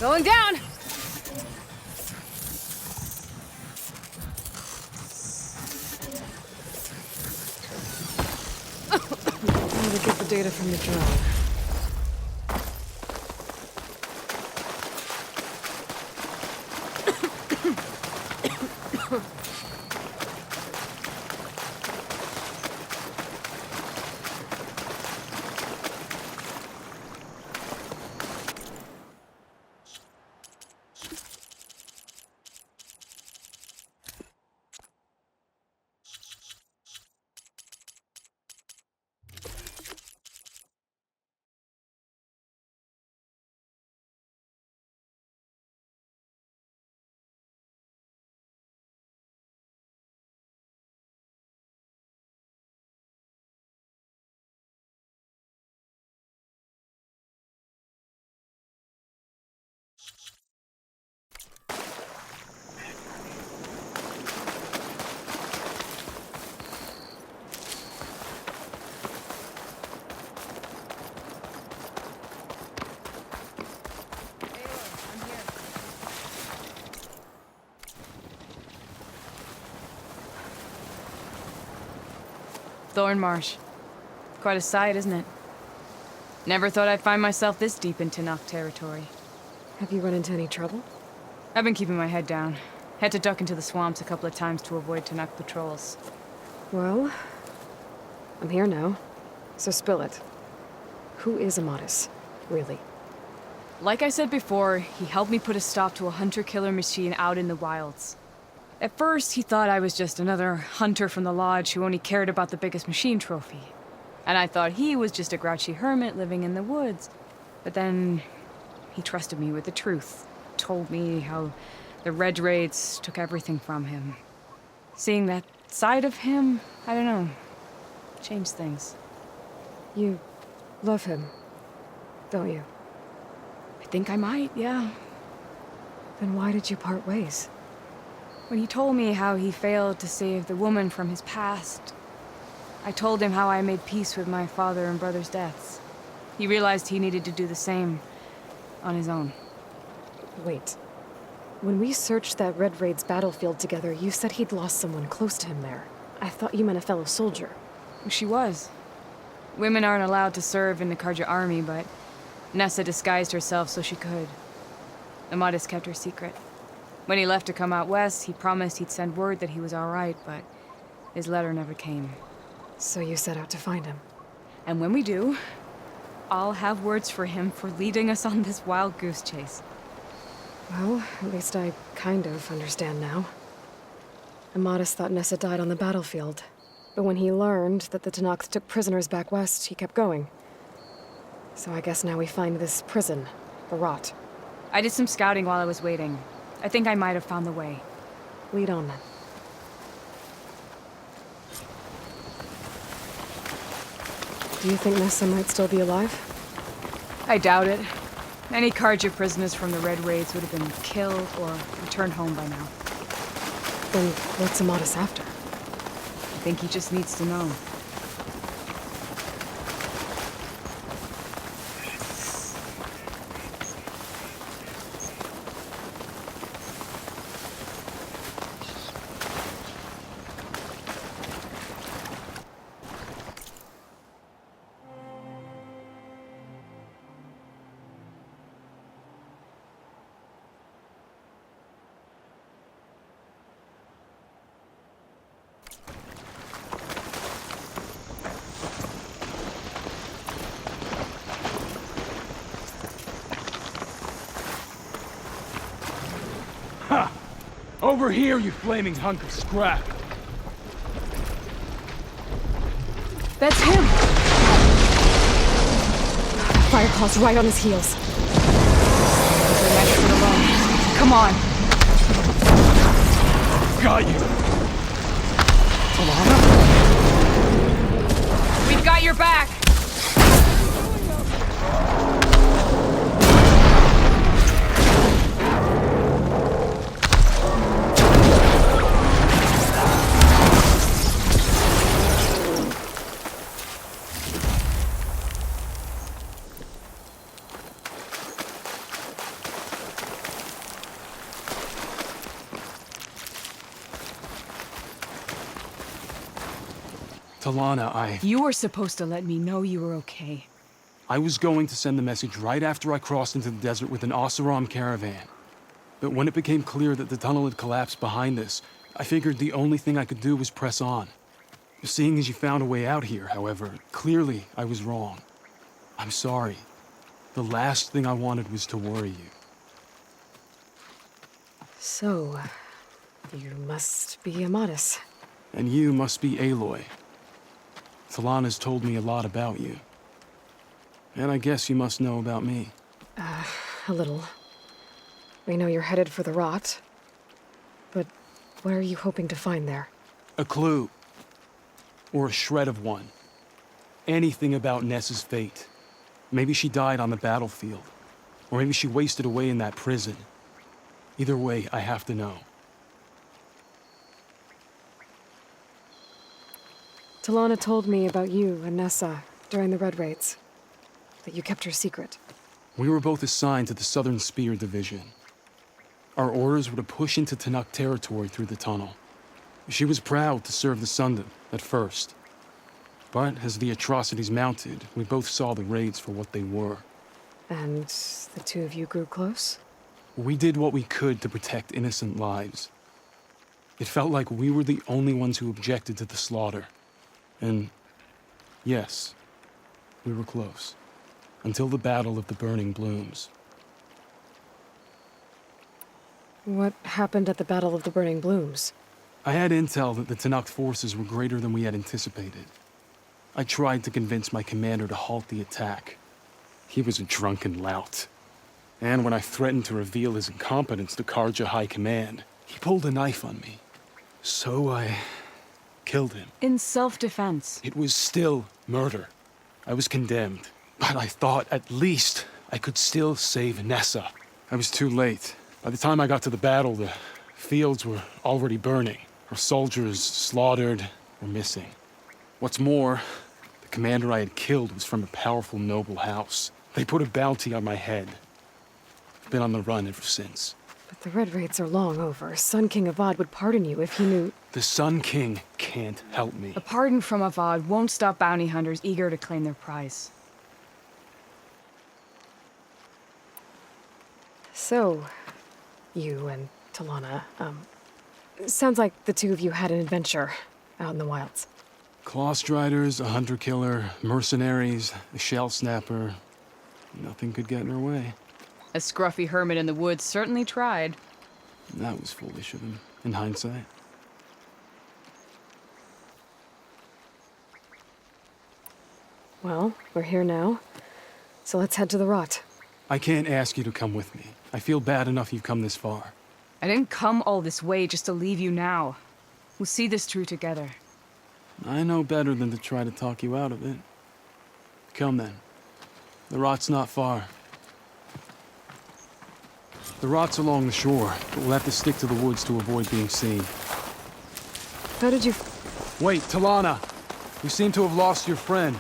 Going down! How to get the data from the drone. Thorn Marsh. Quite a sight, isn't it? Never thought I'd find myself this deep in Tanakh territory. Have you run into any trouble? I've been keeping my head down. Had to duck into the swamps a couple of times to avoid Tanakh patrols. Well, I'm here now, so spill it. Who is Amadis, really? Like I said before, he helped me put a stop to a hunter-killer machine out in the wilds. At first, he thought I was just another hunter from the lodge who only cared about the biggest machine trophy. And I thought he was just a grouchy hermit living in the woods. But then, he trusted me with the truth. Told me how the Red Raids took everything from him. Seeing that side of him, I don't know, changed things. You love him, don't you? I think I might, yeah. Then why did you part ways? When he told me how he failed to save the woman from his past, I told him how I made peace with my father and brother's deaths. He realized he needed to do the same on his own. Wait. When we searched that Red Raid's battlefield together, you said he'd lost someone close to him there. I thought you meant a fellow soldier. She was. Women aren't allowed to serve in the Carja army, but Nessa disguised herself so she could. Amadis kept her secret. When he left to come out west, he promised he'd send word that he was all right, but his letter never came. So you set out to find him? And when we do, I'll have words for him for leading us on this wild goose chase. Well, at least I kind of understand now. Amadis thought Nessa died on the battlefield, but when he learned that the Tanakh took prisoners back west, he kept going. So I guess now we find this prison, the Rot. I did some scouting while I was waiting. I think I might have found the way. Lead on then. Do you think Nessa might still be alive? I doubt it. Any Carja prisoners from the Red Raids would have been killed or returned home by now. Then what's Amadis after? I think he just needs to know. Over here, you flaming hunk of scrap! That's him! Fireclaw's right on his heels. Come on! Got you! Talanah? We've got your back! Talanah, You were supposed to let me know you were okay. I was going to send the message right after I crossed into the desert with an Oseram caravan. But when it became clear that the tunnel had collapsed behind us, I figured the only thing I could do was press on. Seeing as you found a way out here, however, clearly I was wrong. I'm sorry. The last thing I wanted was to worry you. So, you must be Amadis. And you must be Aloy. Talanah's told me a lot about you. And I guess you must know about me. A little. We know you're headed for the rot. But what are you hoping to find there? A clue. Or a shred of one. Anything about Nessa's fate. Maybe she died on the battlefield. Or maybe she wasted away in that prison. Either way, I have to know. Talanah told me about you and Nessa during the Red Raids. That you kept her secret. We were both assigned to the Southern Spear Division. Our orders were to push into Tanakh territory through the tunnel. She was proud to serve the Sundom at first. But as the atrocities mounted, we both saw the raids for what they were. And the two of you grew close? We did what we could to protect innocent lives. It felt like we were the only ones who objected to the slaughter. And yes, we were close. Until the Battle of the Burning Blooms. What happened at the Battle of the Burning Blooms? I had intel that the Tanakh forces were greater than we had anticipated. I tried to convince my commander to halt the attack. He was a drunken lout. And when I threatened to reveal his incompetence to Carja High Command, he pulled a knife on me. So I killed him. In self-defense. It was still murder. I was condemned. But I thought at least I could still save Nessa. I was too late. By the time I got to the battle, the fields were already burning. Our soldiers slaughtered or missing. What's more, the commander I had killed was from a powerful noble house. They put a bounty on my head. I've been on the run ever since. But the Red Raids are long over. Sun King Avad would pardon you if he knew... The Sun King can't help me. A pardon from Avad won't stop bounty hunters eager to claim their prize. So, you and Talanah, sounds like the two of you had an adventure out in the wilds. Claw Striders, a hunter-killer, mercenaries, a shell snapper. Nothing could get in our way. A scruffy hermit in the woods certainly tried. That was foolish of him, in hindsight. Well, we're here now, so let's head to the rot. I can't ask you to come with me. I feel bad enough you've come this far. I didn't come all this way just to leave you now. We'll see this through together. I know better than to try to talk you out of it. Come then. The rot's not far. The rot's along the shore, but we'll have to stick to the woods to avoid being seen. How did you... Wait, Talanah! You seem to have lost your friend.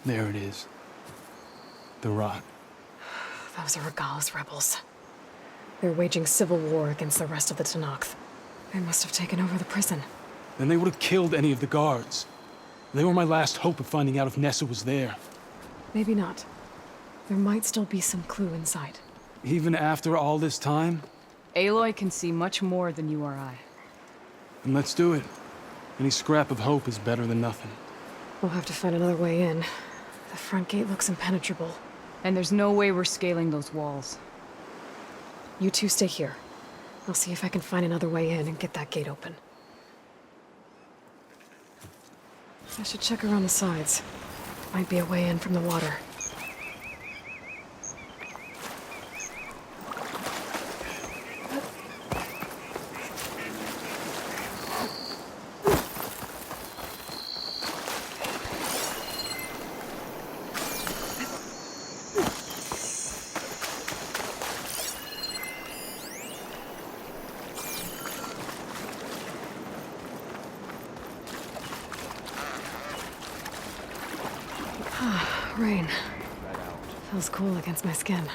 There it is. The rot. Those are Regal's rebels. They're waging civil war against the rest of the Tanakh. They must have taken over the prison. Then they would have killed any of the guards. They were my last hope of finding out if Nessa was there. Maybe not. There might still be some clue inside. Even after all this time? Aloy can see much more than you or I. Then let's do it. Any scrap of hope is better than nothing. We'll have to find another way in. The front gate looks impenetrable. And there's no way we're scaling those walls. You two stay here. I'll see if I can find another way in and get that gate open. I should check around the sides. Might be a way in from the water. Rain. Feels cool against my skin.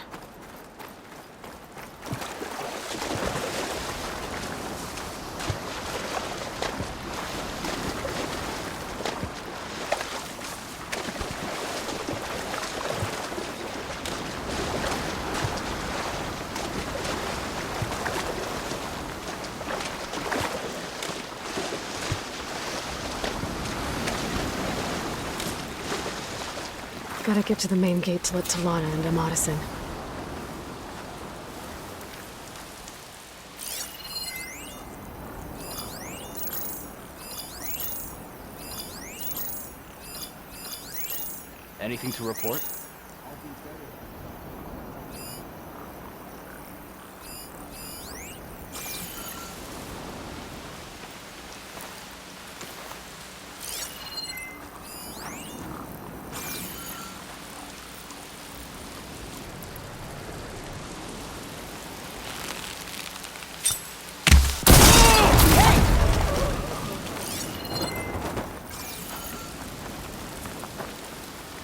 Gotta get to the main gate to let Talanah and Amadis in. Anything to report?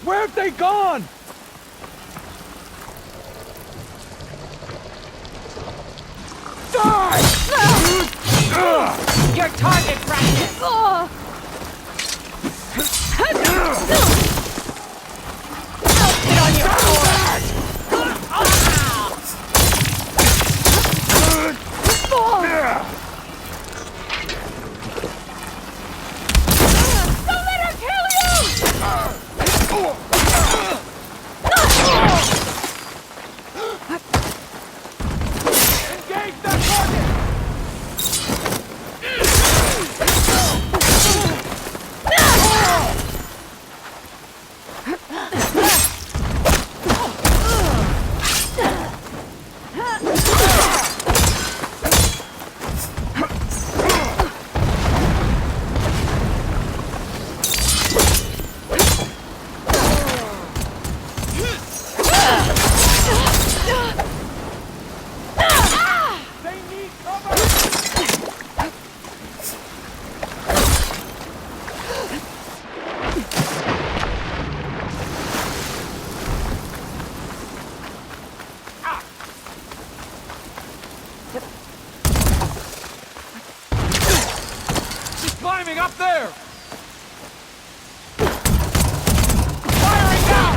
Where have they gone? Die! Your target practice! Sit on your sword! Don't let her kill you! Engage that target! They need cover! She's climbing up there! Firing down!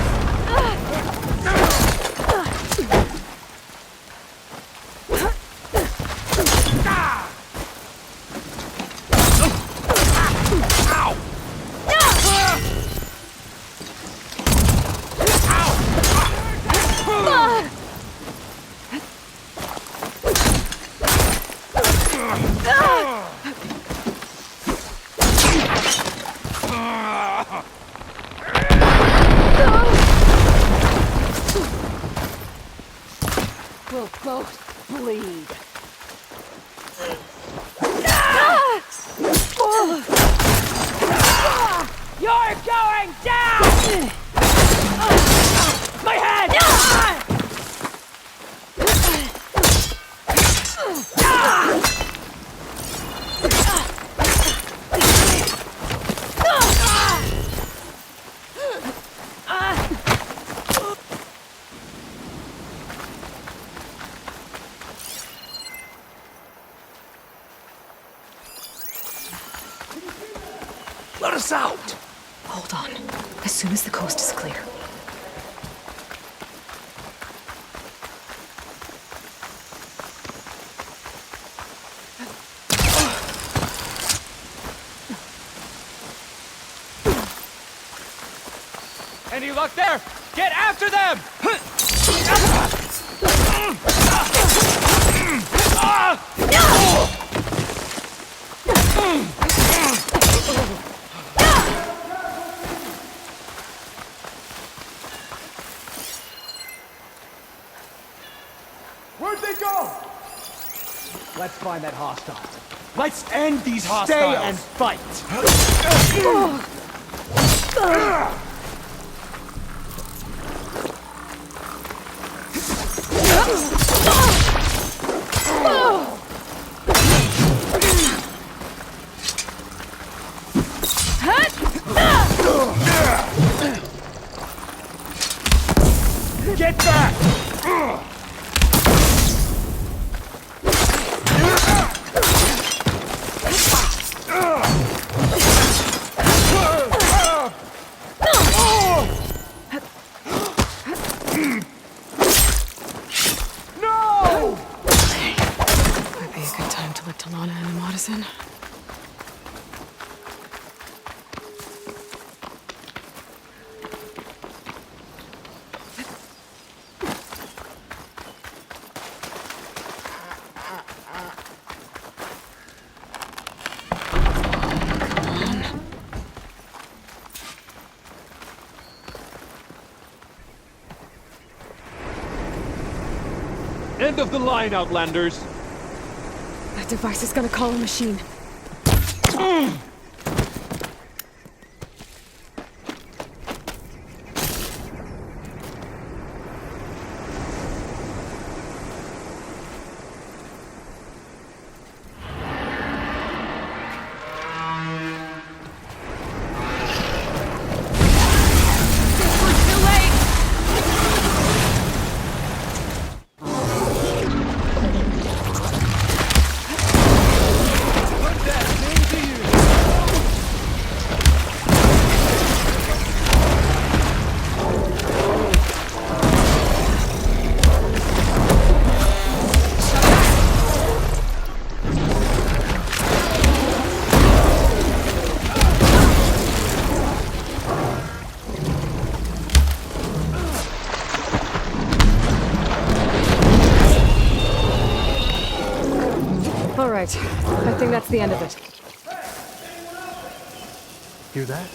We'll both bleed. You're going down! My head! Let us out! Hold on. As soon as the coast is clear. Any luck there? Get after them! Where'd they go? Let's find that hostile. Let's end these hostiles! Stay and fight! Get back! No! Might be a good time to let Talanah and Amadis in. End of the line, Outlanders! That device is gonna call a machine. All right, I think that's the end of it. Hear that?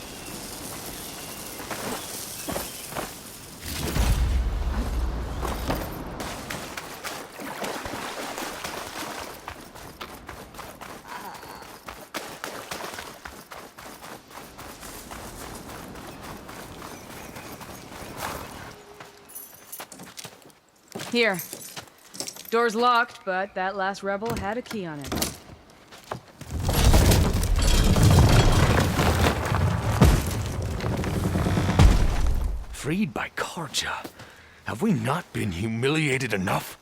Here. Door's locked, but that last rebel had a key on it. Freed by Carja. Have we not been humiliated enough?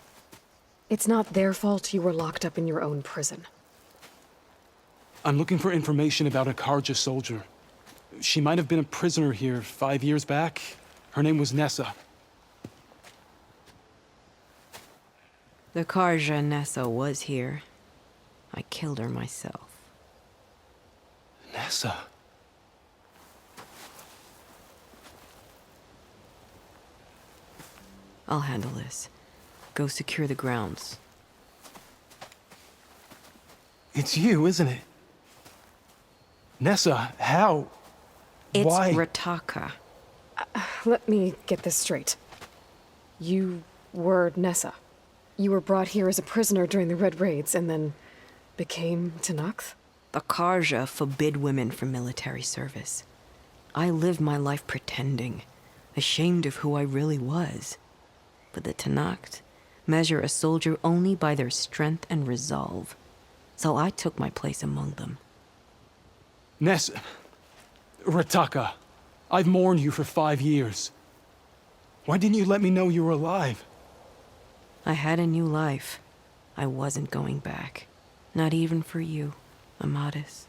It's not their fault you were locked up in your own prison. I'm looking for information about a Carja soldier. She might have been a prisoner here 5 years back. Her name was Nessa. The Carja Nessa was here. I killed her myself. Nessa? I'll handle this. Go secure the grounds. It's you, isn't it? Nessa, how? It's Why? Ritakka. Let me get this straight. You were Nessa. You were brought here as a prisoner during the Red Raids and then became Talanah? The Carja forbid women from military service. I lived my life pretending, ashamed of who I really was. But the Talanah measure a soldier only by their strength and resolve. So I took my place among them. Nessa. Ritakka. I've mourned you for 5 years. Why didn't you let me know you were alive? I had a new life. I wasn't going back. Not even for you, Amadis.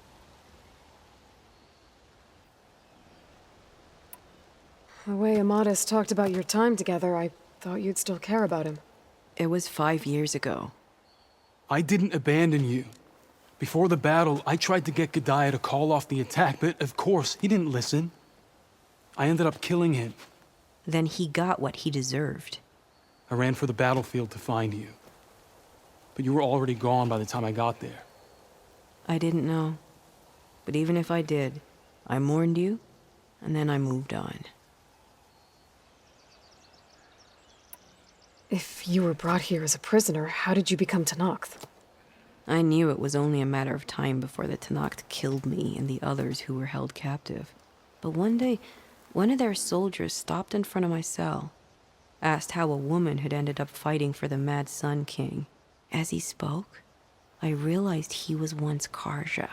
The way Amadis talked about your time together, I thought you'd still care about him. It was 5 years ago. I didn't abandon you. Before the battle, I tried to get G'daiah to call off the attack, but of course, he didn't listen. I ended up killing him. Then he got what he deserved. I ran for the battlefield to find you. But you were already gone by the time I got there. I didn't know. But even if I did, I mourned you, and then I moved on. If you were brought here as a prisoner, how did you become Talanah? I knew it was only a matter of time before the Talanah killed me and the others who were held captive. But one day, one of their soldiers stopped in front of my cell, asked how a woman had ended up fighting for the Mad Sun King. As he spoke, I realized he was once Carja.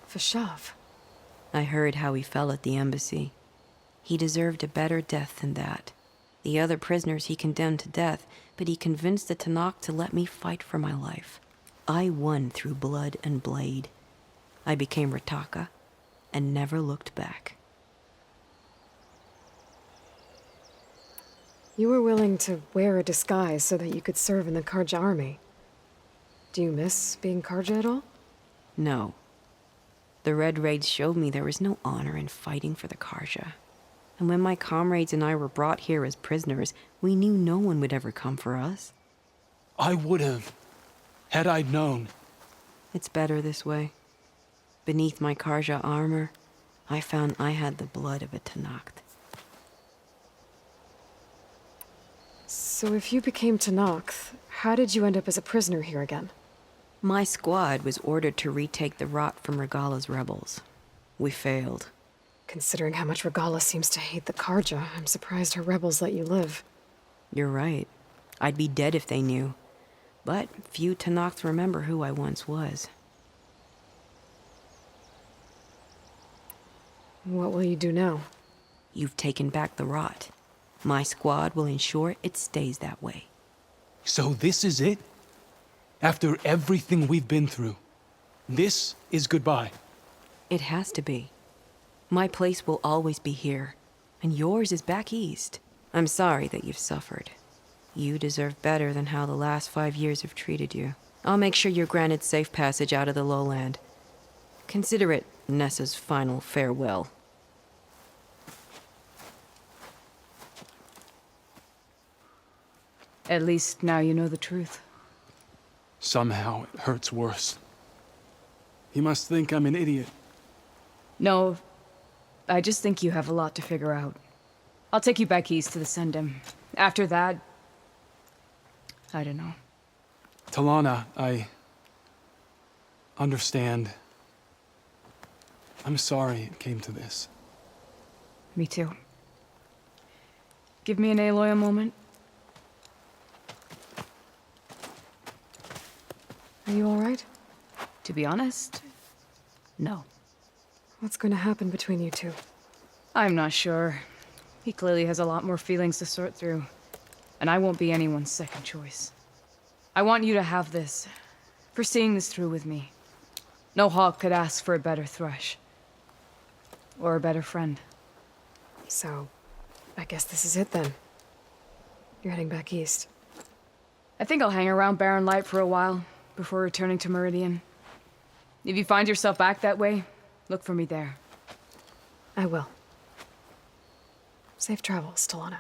Vashav. I heard how he fell at the embassy. He deserved a better death than that. The other prisoners he condemned to death, but he convinced the Tanakh to let me fight for my life. I won through blood and blade. I became Ritakka and never looked back. You were willing to wear a disguise so that you could serve in the Carja army. Do you miss being Carja at all? No. The Red Raids showed me there was no honor in fighting for the Carja. And when my comrades and I were brought here as prisoners, we knew no one would ever come for us. I would have, had I known. It's better this way. Beneath my Carja armor, I found I had the blood of a Tanakh. So if you became Tanakh, how did you end up as a prisoner here again? My squad was ordered to retake the Rot from Regala's rebels. We failed. Considering how much Regala seems to hate the Carja, I'm surprised her rebels let you live. You're right. I'd be dead if they knew. But few Tanakhs remember who I once was. What will you do now? You've taken back the Rot. My squad will ensure it stays that way. So this is it? After everything we've been through, this is goodbye. It has to be. My place will always be here, and yours is back east. I'm sorry that you've suffered. You deserve better than how the last 5 years have treated you. I'll make sure you're granted safe passage out of the lowland. Consider it Nessa's final farewell. At least now you know the truth. Somehow it hurts worse. He must think I'm an idiot. No, I just think you have a lot to figure out. I'll take you back east to the Sendem. After that, I don't know. Talanah, I understand. I'm sorry it came to this. Me too. Give me an Aloy a moment. Are you all right? To be honest, no. What's going to happen between you two? I'm not sure. He clearly has a lot more feelings to sort through. And I won't be anyone's second choice. I want you to have this, for seeing this through with me. No hawk could ask for a better thrush. Or a better friend. So, I guess this is it then. You're heading back east. I think I'll hang around Barren Light for a while, before returning to Meridian. If you find yourself back that way, look for me there. I will. Safe travels, Talanah.